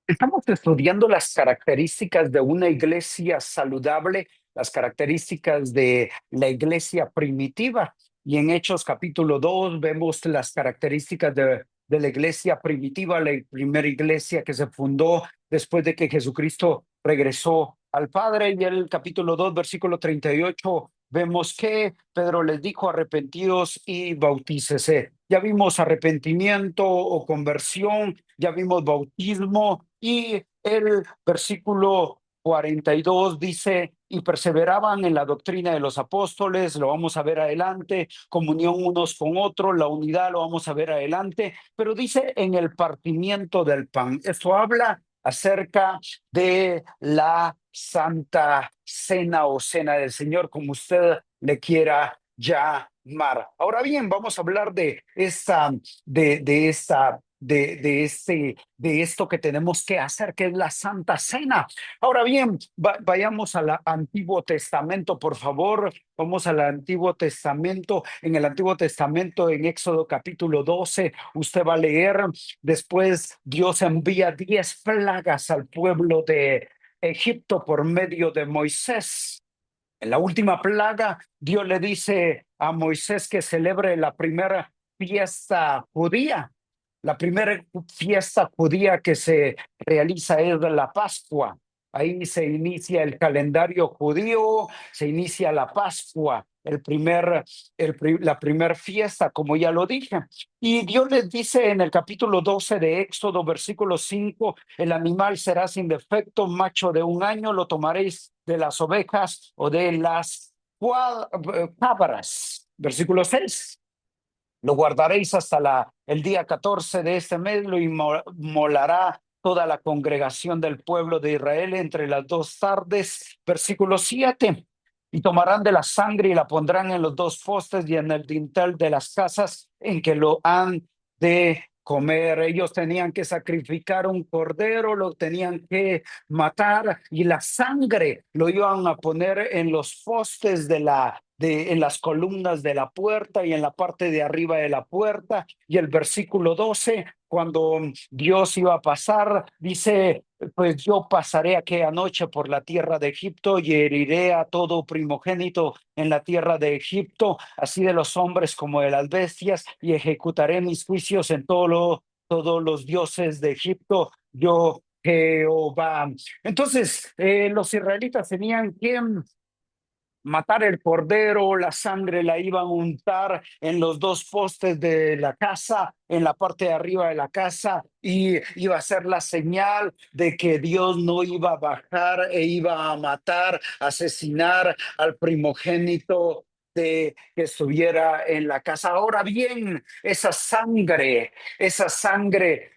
Estamos estudiando las características de una iglesia saludable, las características de la iglesia primitiva. Y en Hechos capítulo 2 vemos las características de la iglesia primitiva, la primera iglesia que se fundó después de que Jesucristo regresó al Padre. Y el capítulo 2 versículo 38 vemos que Pedro les dijo: arrepentidos y bautícese. Ya vimos arrepentimiento o conversión, ya vimos bautismo, y el versículo 42 dice: y perseveraban en la doctrina de los apóstoles. Lo vamos a ver adelante. Comunión unos con otros, la unidad lo vamos a ver adelante, pero dice en el partimiento del pan. Esto habla acerca de la Santa Cena o Cena del Señor, como usted le quiera llamar. Ahora bien, vamos a hablar de esto que tenemos que hacer, que es la Santa Cena. Ahora bien, vayamos al Antiguo Testamento, por favor. Vamos al Antiguo Testamento. En el Antiguo Testamento, en Éxodo capítulo 12, usted va a leer: después Dios envía 10 plagas al pueblo de Egipto por medio de Moisés. En la última plaga, Dios le dice a Moisés que celebre la primera fiesta judía. La primera fiesta judía que se realiza es la Pascua. Ahí se inicia el calendario judío, se inicia la Pascua, la primera fiesta, como ya lo dije. Y Dios les dice en el capítulo 12 de Éxodo, versículo 5: el animal será sin defecto, macho de un año, lo tomaréis de las ovejas o de las cabras. Versículo 6: lo guardaréis hasta el día 14 de este mes, lo inmolará toda la congregación del pueblo de Israel entre las 2 tardes. Versículo 7: y tomarán de la sangre y la pondrán en los 2 postes y en el dintel de las casas en que lo han de comer. Ellos tenían que sacrificar un cordero, lo tenían que matar, y la sangre lo iban a poner en los postes en las columnas de la puerta y en la parte de arriba de la puerta. Y el versículo 12, cuando Dios iba a pasar, dice: pues yo pasaré aquella noche por la tierra de Egipto y heriré a todo primogénito en la tierra de Egipto, así de los hombres como de las bestias, y ejecutaré mis juicios en todos los dioses de Egipto, yo Jehová. Entonces, los israelitas tenían que matar el cordero, la sangre la iban a untar en los 2 postes de la casa, en la parte de arriba de la casa, y iba a ser la señal de que Dios no iba a bajar e iba a matar, asesinar al primogénito que estuviera en la casa. Ahora bien, esa sangre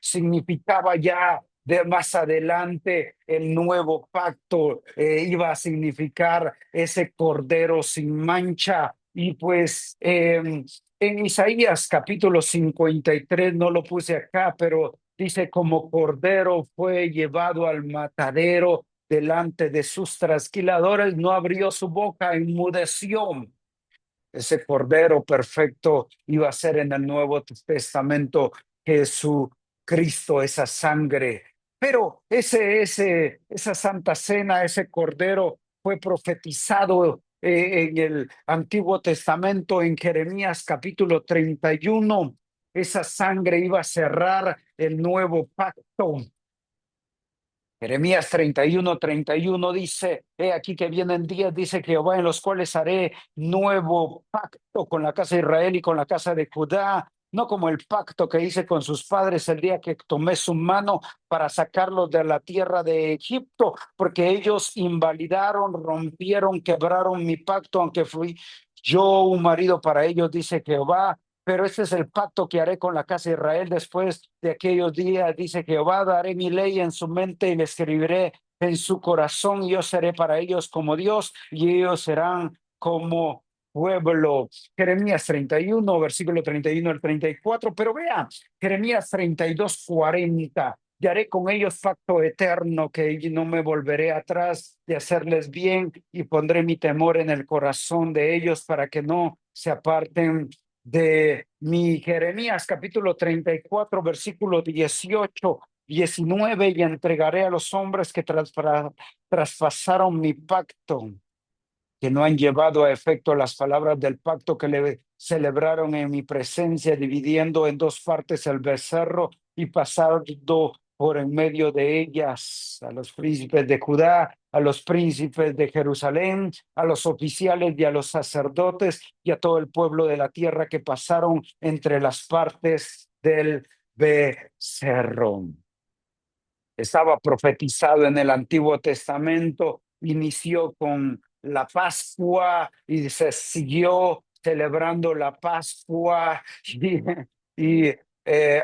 significaba ya de más adelante el nuevo pacto. Iba a significar ese cordero sin mancha. Y pues en Isaías capítulo 53, no lo puse acá, pero dice: como cordero fue llevado al matadero, delante de sus trasquiladores no abrió su boca, enmudeció. Ese cordero perfecto iba a ser en el Nuevo Testamento Jesucristo, esa sangre. Pero esa Santa Cena, ese cordero, fue profetizado en el Antiguo Testamento, en Jeremías capítulo 31. Esa sangre iba a cerrar el nuevo pacto. Jeremías 31:31 dice: he aquí que vienen días, dice Jehová, en los cuales haré nuevo pacto con la casa de Israel y con la casa de Judá, no como el pacto que hice con sus padres el día que tomé su mano para sacarlos de la tierra de Egipto, porque ellos invalidaron, rompieron, quebraron mi pacto, aunque fui yo un marido para ellos, dice Jehová. Pero este es el pacto que haré con la casa de Israel después de aquellos días, dice Jehová: daré mi ley en su mente y la escribiré en su corazón, y yo seré para ellos como Dios y ellos serán como pueblo. Jeremías 31, versículo 31 al 34. Pero vea, Jeremías 32:40: y haré con ellos pacto eterno, que no me volveré atrás de hacerles bien, y pondré mi temor en el corazón de ellos para que no se aparten de mi. Jeremías capítulo 34, versículo 18 19, y entregaré a los hombres que traspasaron mi pacto, que no han llevado a efecto las palabras del pacto que le celebraron en mi presencia, dividiendo en dos partes el becerro y pasando por en medio de ellas a los príncipes de Judá, a los príncipes de Jerusalén, a los oficiales y a los sacerdotes y a todo el pueblo de la tierra que pasaron entre las partes del becerro. Estaba profetizado en el Antiguo Testamento, inició con la Pascua y se siguió celebrando la Pascua y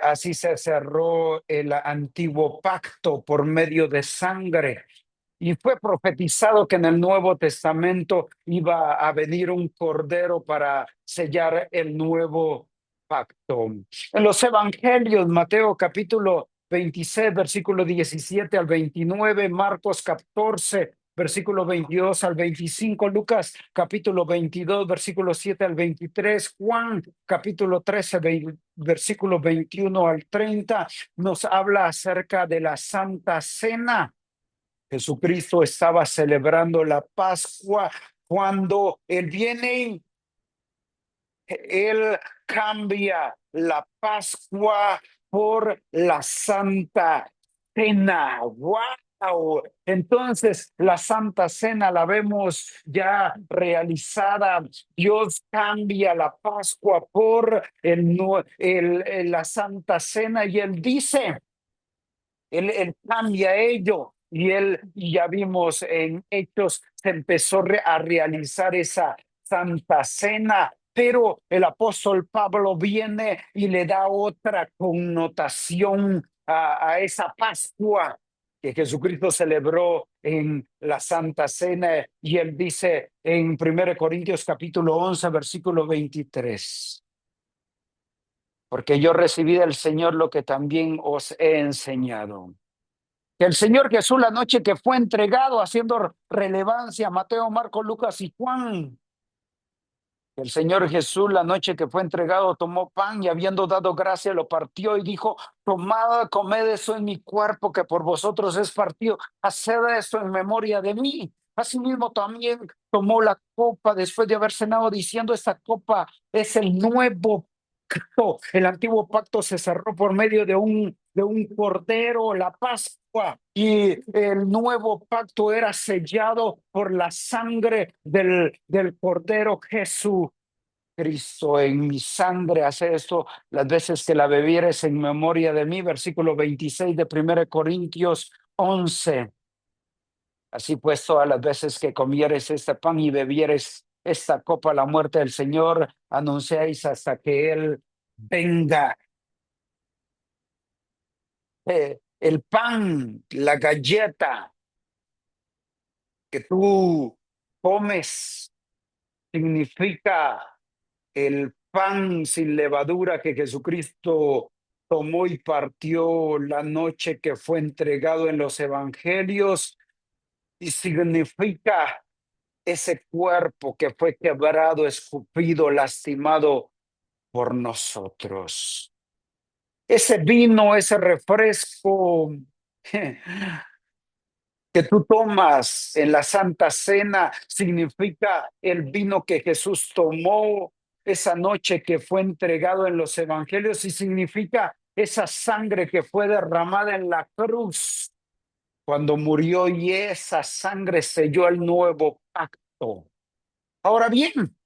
así se cerró el antiguo pacto por medio de sangre. Y fue profetizado que en el Nuevo Testamento iba a venir un cordero para sellar el nuevo pacto. En los evangelios, Mateo capítulo 26, versículo 17 al 29, Marcos 14, versículo 22 al 25, Lucas capítulo 22, versículo 7 al 23, Juan capítulo 13, versículo 21 al 30, nos habla acerca de la Santa Cena. Jesucristo estaba celebrando la Pascua cuando Él viene. Él cambia la Pascua por la Santa Cena. ¡Wow! Entonces, la Santa Cena la vemos ya realizada. Dios cambia la Pascua por la Santa Cena y Él dice, él cambia ello. Y ya vimos en Hechos, se empezó a realizar esa Santa Cena, pero el apóstol Pablo viene y le da otra connotación a esa Pascua que Jesucristo celebró en la Santa Cena, y él dice en 1 Corintios capítulo 11, versículo 23, porque yo recibí del Señor lo que también os he enseñado, que el Señor Jesús, la noche que fue entregado, haciendo relevancia a Mateo, Marcos, Lucas y Juan, el Señor Jesús, la noche que fue entregado, tomó pan y habiendo dado gracia, lo partió y dijo, tomad, comed, eso en mi cuerpo que por vosotros es partido, haced esto en memoria de mí. Asimismo también tomó la copa después de haber cenado, diciendo, esta copa es el nuevo pacto. El antiguo pacto se cerró por medio de un cordero, la Pascua, y el nuevo pacto era sellado por la sangre del cordero Jesús. Cristo, en mi sangre hace esto las veces que la bebieres en memoria de mí. Versículo 26 de 1 Corintios 11. Así pues, todas las veces que comieres este pan y bebieres esta copa, la muerte del Señor, anunciáis hasta que Él venga. El pan, la galleta que tú comes, significa el pan sin levadura que Jesucristo tomó y partió la noche que fue entregado en los evangelios, y significa ese cuerpo que fue quebrado, escupido, lastimado por nosotros. Ese vino, ese refresco que tú tomas en la Santa Cena, significa el vino que Jesús tomó esa noche que fue entregado en los evangelios, y significa esa sangre que fue derramada en la cruz cuando murió, y esa sangre selló el nuevo pacto. Ahora bien,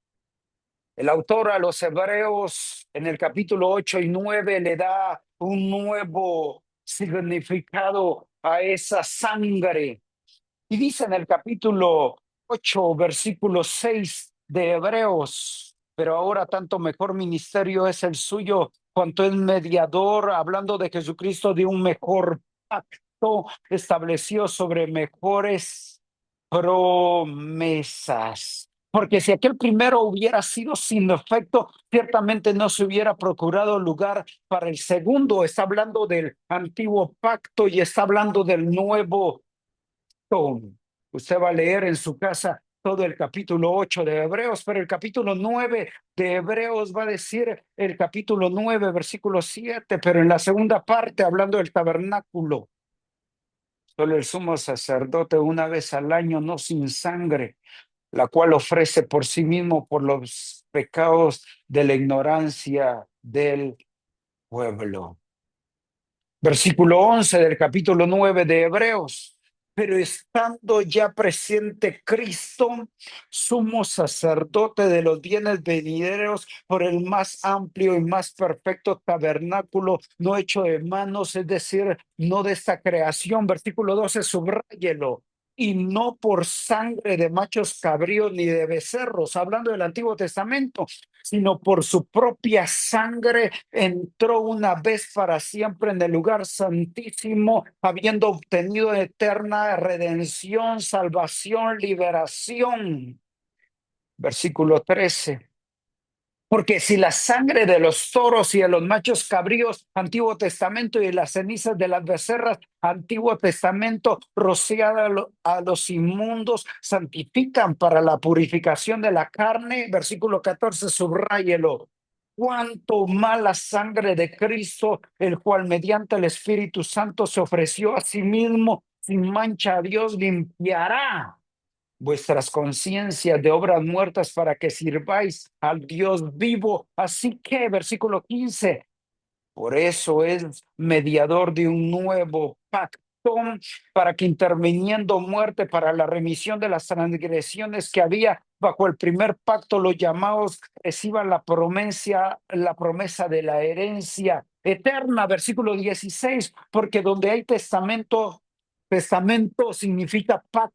el autor a los Hebreos en el capítulo 8 y 9 le da un nuevo significado a esa sangre. Y dice en el capítulo 8, versículo 6 de Hebreos, pero ahora tanto mejor ministerio es el suyo, cuanto es mediador, hablando de Jesucristo, de un mejor pacto, estableció sobre mejores promesas. Porque si aquel primero hubiera sido sin efecto, ciertamente no se hubiera procurado lugar para el segundo. Está hablando del antiguo pacto y está hablando del nuevo. Usted va a leer en su casa todo el capítulo 8 de Hebreos, pero el capítulo 9 de Hebreos va a decir el capítulo 9, versículo 7, pero en la segunda parte, hablando del tabernáculo, solo el sumo sacerdote una vez al año, no sin sangre, la cual ofrece por sí mismo por los pecados de la ignorancia del pueblo. Versículo 11 del capítulo 9 de Hebreos. Pero estando ya presente Cristo, sumo sacerdote de los bienes venideros por el más amplio y más perfecto tabernáculo, no hecho de manos, es decir, no de esta creación. Versículo 12, subráyelo. Y no por sangre de machos cabríos ni de becerros, hablando del Antiguo Testamento, sino por su propia sangre entró una vez para siempre en el lugar santísimo, habiendo obtenido eterna redención, salvación, liberación. Versículo 13. Porque si la sangre de los toros y de los machos cabríos, Antiguo Testamento, y las cenizas de las becerras, Antiguo Testamento, rociada a los inmundos, santifican para la purificación de la carne, versículo 14, subráyelo. Cuánto más la sangre de Cristo, el cual mediante el Espíritu Santo se ofreció a sí mismo sin mancha a Dios, limpiará vuestras conciencias de obras muertas para que sirváis al Dios vivo. Así que, versículo 15, por eso es mediador de un nuevo pacto, para que interviniendo muerte para la remisión de las transgresiones que había bajo el primer pacto, los llamados reciban la promesa de la herencia eterna. Versículo 16, porque donde hay testamento, testamento significa pacto,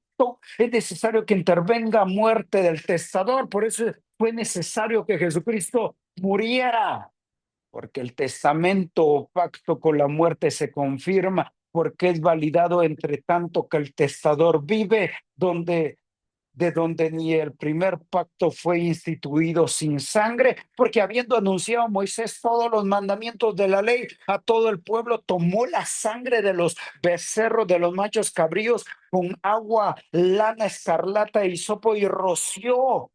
es necesario que intervenga muerte del testador. Por eso fue necesario que Jesucristo muriera, porque el testamento o pacto con la muerte se confirma, porque es validado entre tanto que el testador vive, de donde ni el primer pacto fue instituido sin sangre, porque habiendo anunciado Moisés todos los mandamientos de la ley a todo el pueblo, tomó la sangre de los becerros, de los machos cabríos, con agua, lana escarlata y hisopo, y roció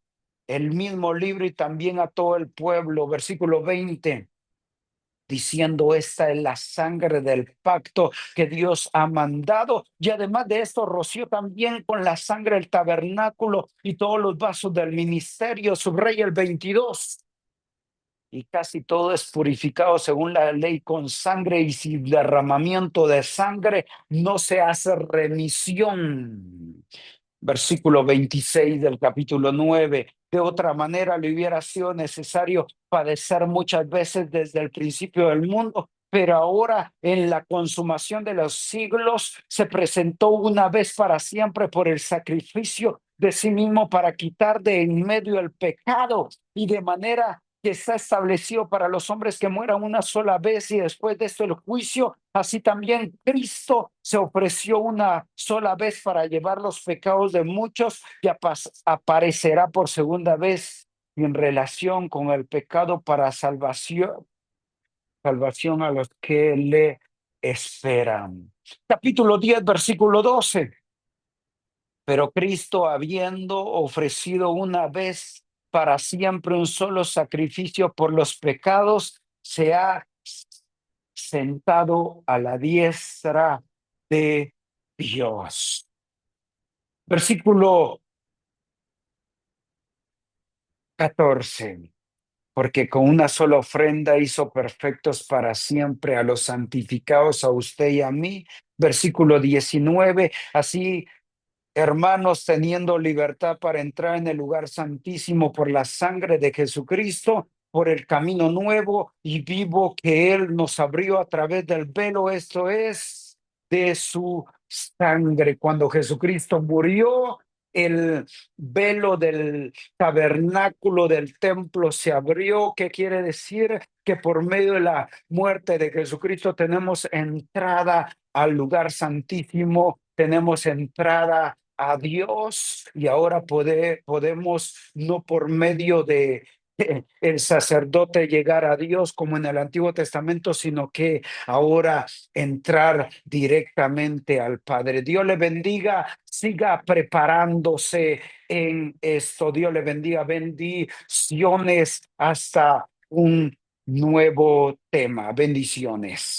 el mismo libro y también a todo el pueblo. Versículo 20, diciendo: esta es la sangre del pacto que Dios ha mandado. Y además de esto, roció también con la sangre el tabernáculo y todos los vasos del ministerio. Subraya el 22. Y casi todo es purificado según la ley con sangre, y sin derramamiento de sangre no se hace remisión. Versículo 26 del capítulo 9. De otra manera le hubiera sido necesario padecer muchas veces desde el principio del mundo, pero ahora en la consumación de los siglos se presentó una vez para siempre por el sacrificio de sí mismo para quitar de en medio el pecado, y de manera que está establecido para los hombres que mueran una sola vez y después de esto el juicio. Así también Cristo se ofreció una sola vez para llevar los pecados de muchos, y aparecerá por segunda vez en relación con el pecado para salvación a los que le esperan. Capítulo 10, versículo 12. Pero Cristo, habiendo ofrecido una vez para siempre un solo sacrificio por los pecados, se ha sentado a la diestra de Dios. Versículo 14. Porque con una sola ofrenda hizo perfectos para siempre a los santificados, a usted y a mí. Versículo 19. Así, hermanos, teniendo libertad para entrar en el lugar santísimo por la sangre de Jesucristo, por el camino nuevo y vivo que Él nos abrió a través del velo, esto es, de su sangre. Cuando Jesucristo murió, el velo del tabernáculo del templo se abrió. ¿Qué quiere decir? Que por medio de la muerte de Jesucristo tenemos entrada al lugar santísimo, tenemos entrada a Dios, y ahora podemos, no por medio de el sacerdote llegar a Dios como en el Antiguo Testamento, sino que ahora entrar directamente al Padre. Dios le bendiga, siga preparándose en esto. Dios le bendiga, bendiciones hasta un nuevo tema. Bendiciones.